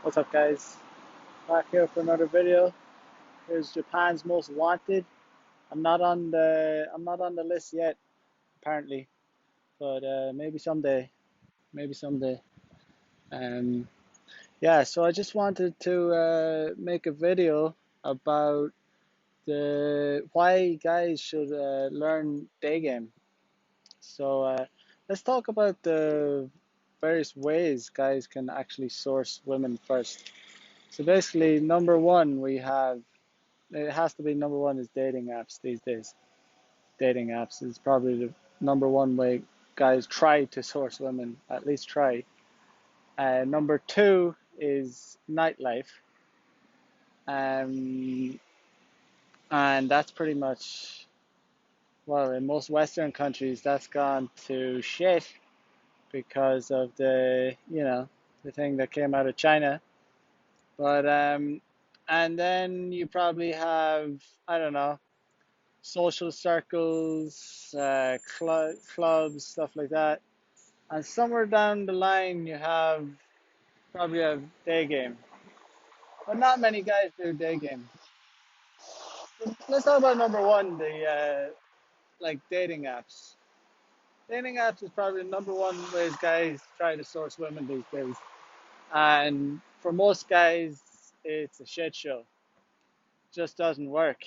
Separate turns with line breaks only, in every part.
What's up, guys? Back here for another video. Here's Japan's most wanted. I'm not on the list yet, apparently, but maybe someday. Maybe someday. Um, yeah. So I just wanted to make a video about the why guys should learn day game. So let's talk about the various ways guys can actually source women first. So basically, number one, we have it has to be number one is dating apps these days. Dating apps is probably the number one way guys try to source women, at least try. Number two is nightlife. Um, and that's pretty much, well, in most Western countries, that's gone to shit because of the thing that came out of China. But, and then you probably have, I don't know, social circles, clubs, stuff like that. And somewhere down the line, you probably have day game, but not many guys do day game. Let's talk about number one, the like dating apps. Dating apps is probably the number one ways guys try to source women these days. And for most guys, it's a shit show. Just doesn't work.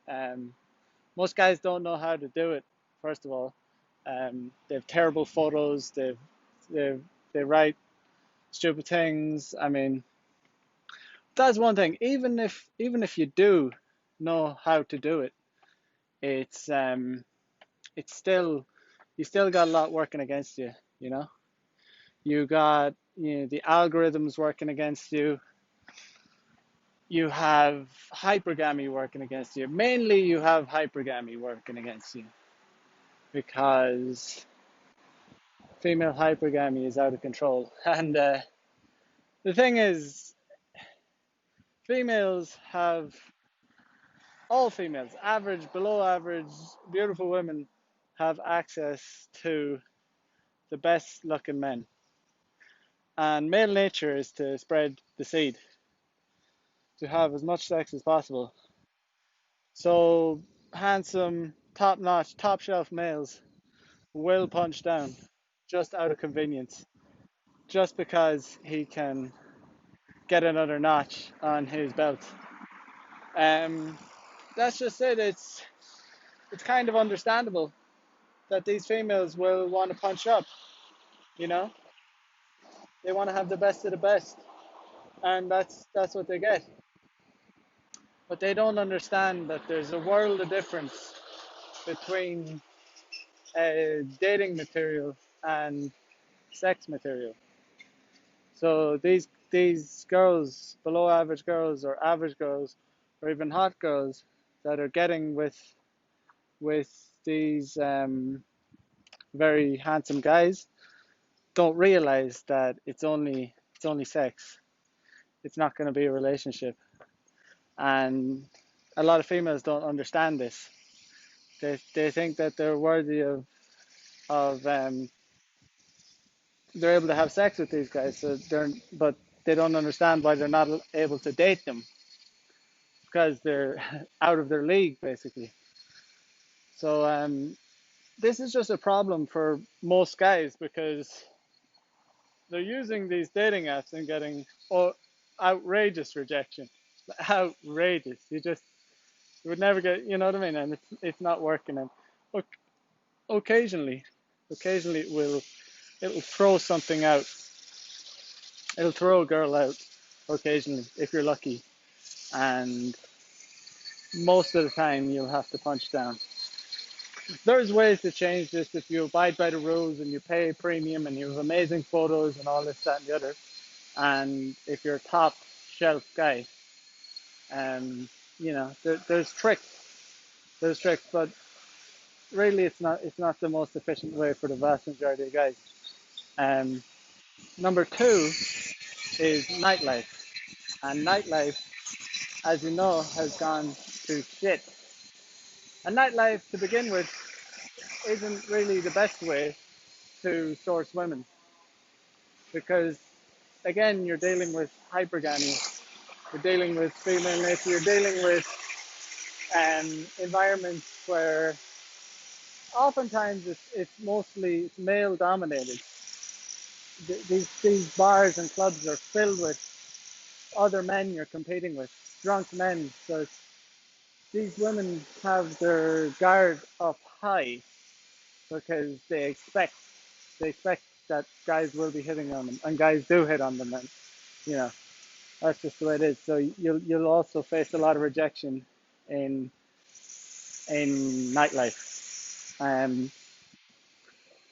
Um, Most guys don't know how to do it. First of all, they have terrible photos. They they write stupid things. I mean, that's one thing. Even if you do know how to do it, it's still you still got a lot working against you. You know, you got the algorithms working against you. You have hypergamy working against you. Mainly, you have hypergamy working against you because female hypergamy is out of control. And the thing is, females have all females, average, below average, beautiful women, have access to the best looking men. And male nature is to spread the seed, to have as much sex as possible. So handsome, top notch, top shelf males will punch down just out of convenience, just because he can get another notch on his belt. Um, that's just it. It's kind of understandable that these females will want to punch up. You know, they want to have the best of the best, and that's what they get. But they don't understand that there's a world of difference between dating material and sex material. So these girls, below average girls, or average girls, or even hot girls that are getting with these very handsome guys, don't realize that it's only sex. It's not going to be a relationship, and a lot of females don't understand this. They think that they're worthy of they're able to have sex with these guys, but they don't understand why they're not able to date them because they're out of their league basically. So this is just a problem for most guys because they're using these dating apps and getting outrageous rejection. Outrageous. You would never get, you know what I mean? And it's not working. And occasionally, occasionally it'll throw something out. It'll throw a girl out occasionally if you're lucky. And most of the time you'll have to punch down. There's ways to change this if you abide by the rules and you pay premium and you have amazing photos and all this, that, and the other. And if you're a top shelf guy, there's tricks. There's tricks, but really it's not the most efficient way for the vast majority of guys. Um, Number two is nightlife, and nightlife, as you know, has gone to shit. And nightlife, to begin with, isn't really the best way to source women because again, you're dealing with hypergamy, you're dealing with female nature, you're dealing with environments where oftentimes it's mostly male dominated. These bars and clubs are filled with other men you're competing with, drunk men. So these women have their guard up high because they expect that guys will be hitting on them, and guys do hit on them, and you know that's just the way it is. So you'll also face a lot of rejection in in nightlife. Um,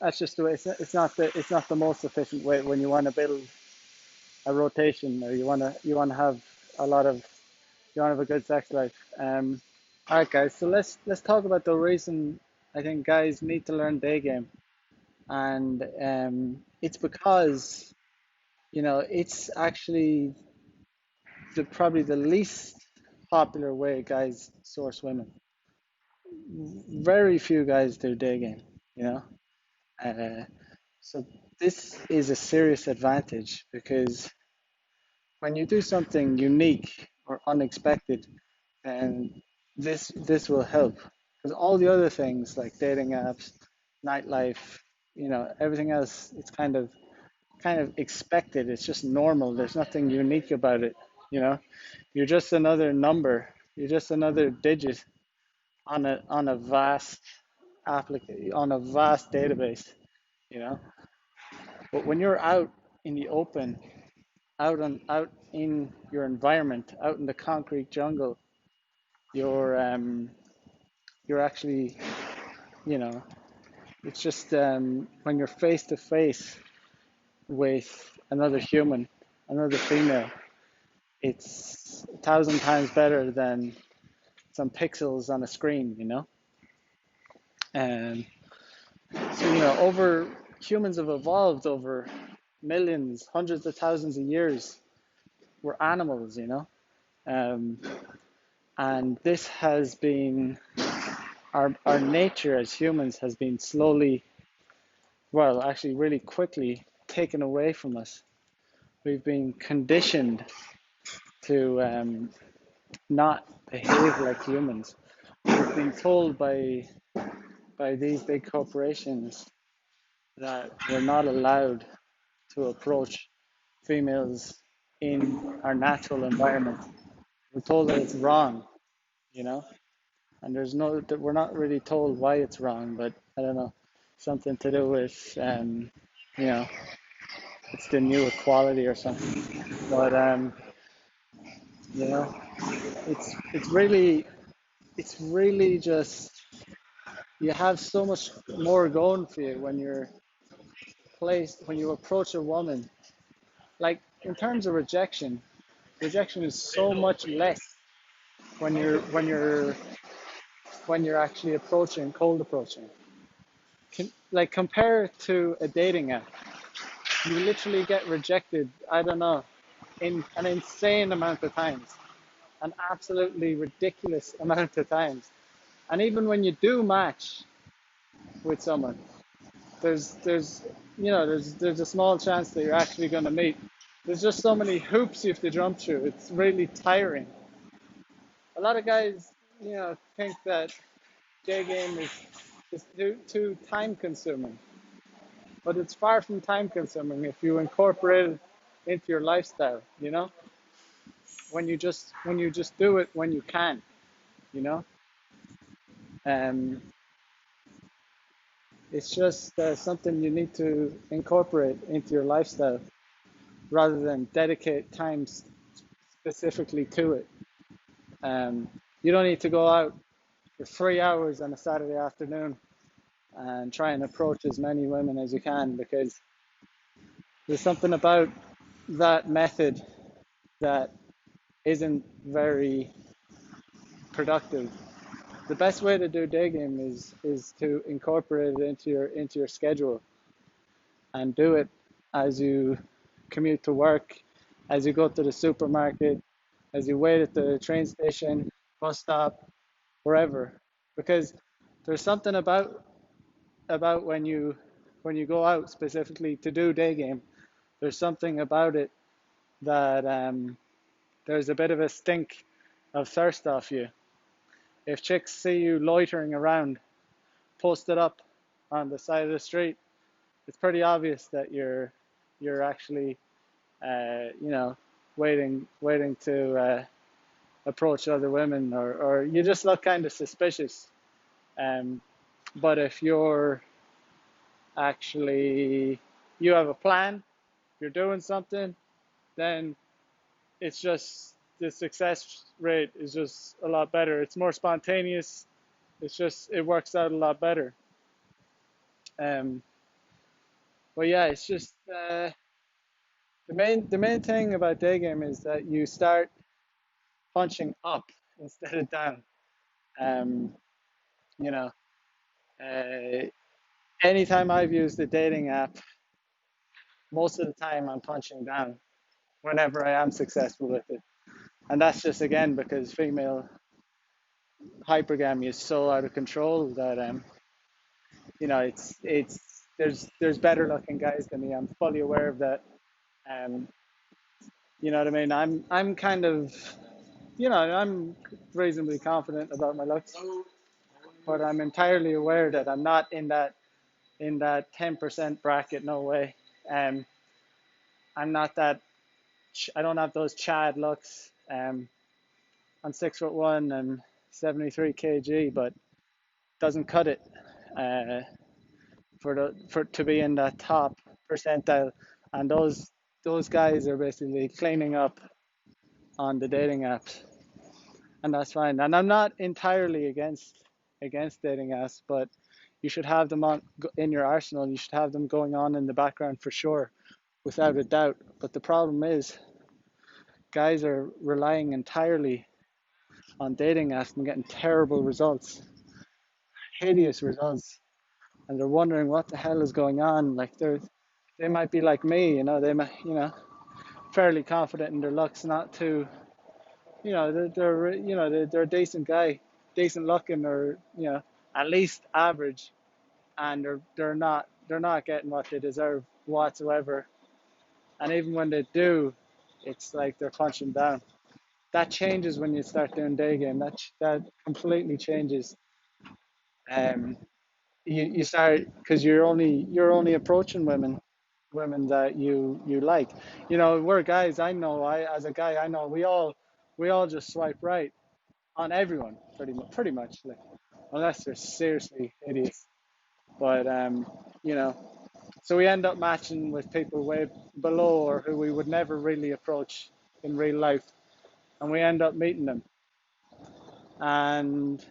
that's just the way. It's not the most efficient way when you want to build a rotation, or you want to have a lot of you want to have a good sex life. All right, guys. So let's talk about the reason I think guys need to learn day game, and it's because it's actually probably the least popular way guys source women. Very few guys do day game, you know. Uh, so this is a serious advantage because when you do something unique or unexpected, and this will help because all the other things like dating apps, nightlife, everything else, it's kind of expected. It's just normal. There's nothing unique about it. You know, you're just another number. You're just another digit on a vast on a vast database. You know, but when you're out in the open, out in your environment, out in the concrete jungle, you're actually, you know, it's just when you're face to face with another human, another female, it's 1,000 times better than some pixels on a screen, And so, over humans have evolved over millions, hundreds of thousands of years. We're animals, Um, and this has been our nature as humans has been slowly, well, actually, really quickly taken away from us. We've been conditioned to not behave like humans. We've been told by these big corporations that we're not allowed to approach females in our natural environment. We're told that it's wrong, you know, and we're not really told why it's wrong, but I don't know, something to do with, you know, it's the new equality or something. But you know, it's really just you have so much more going for you when you're placed when you approach a woman. Like in terms of rejection is so much less when you're actually cold approaching. Like compare it to a dating app. You literally get rejected, I don't know, in an insane amount of times, an absolutely ridiculous amount of times. And even when you do match with someone, there's there's a small chance that you're actually going to meet. There's just so many hoops you have to jump through. It's really tiring. A lot of guys, think that day game is too time consuming, but it's far from time consuming if you incorporate it into your lifestyle. When you just do it when you can, you know. Um, it's just something you need to incorporate into your lifestyle rather than dedicate time specifically to it. You don't need to go out for 3 hours on a Saturday afternoon and try and approach as many women as you can, because there's something about that method that isn't very productive. The best way to do day game is to incorporate it into your schedule and do it as you commute to work, as you go to the supermarket, as you wait at the train station, bus stop, wherever. Because there's something about when you go out specifically to do day game, There's something about it that there's a bit of a stink of thirst off you. If chicks see you loitering around, posted up on the side of the street, it's pretty obvious that you're actually waiting to approach other women, or you just look kind of suspicious. Um, but if you're actually you have a plan, you're doing something, then it's just the success rate is just a lot better. It's more spontaneous. It works out a lot better. Um, but yeah, it's just the main thing about day game is that you start punching up instead of down. Um, you know, uh, anytime I've used a dating app, most of the time I'm punching down whenever I am successful with it. And that's just again because female hypergamy is so out of control that it's there's better looking guys than me. I'm fully aware of that. Um, you know what I mean? I'm kind of I'm reasonably confident about my looks, but I'm entirely aware that I'm not in that 10% bracket. No way. Um, I'm not that. I don't have those Chad looks. I'm 6'1" and 73 kg, but doesn't cut it uh, for to be in that top percentile. And those guys are basically cleaning up on the dating apps, and that's fine. And I'm not entirely against dating apps, but you should have them on in your arsenal. You should have them going on in the background for sure, without a doubt. But the problem is, guys are relying entirely on dating apps and getting terrible results, hideous results, and they're wondering what the hell is going on. Like they might be like me, they might, fairly confident in their looks, not too, they're a decent guy, decent looking, or at least average, and they're not getting what they deserve whatsoever. And even when they do, it's like they're punching down. That changes when you start doing day game. That completely changes. Um, you start because you're only approaching women that you like. We're guys. I know. As a guy, I know we all just swipe right on everyone pretty much, like, unless they're seriously idiots. But you know, so we end up matching with people way below or who we would never really approach in real life, and we end up meeting them. And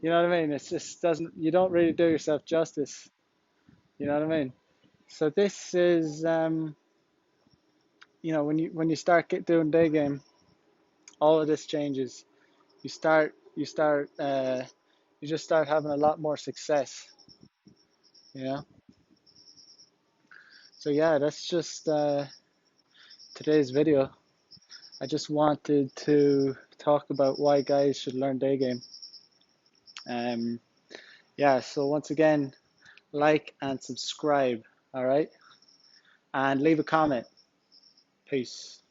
you know what I mean? It's just doesn't you don't really do yourself justice. You know what I mean? So this is when you start doing day game, all of this changes. You just start having a lot more success. You know. So yeah, that's just today's video. I just wanted to talk about why guys should learn day game. Yeah. So once again, like and subscribe. All right, and leave a comment. Peace.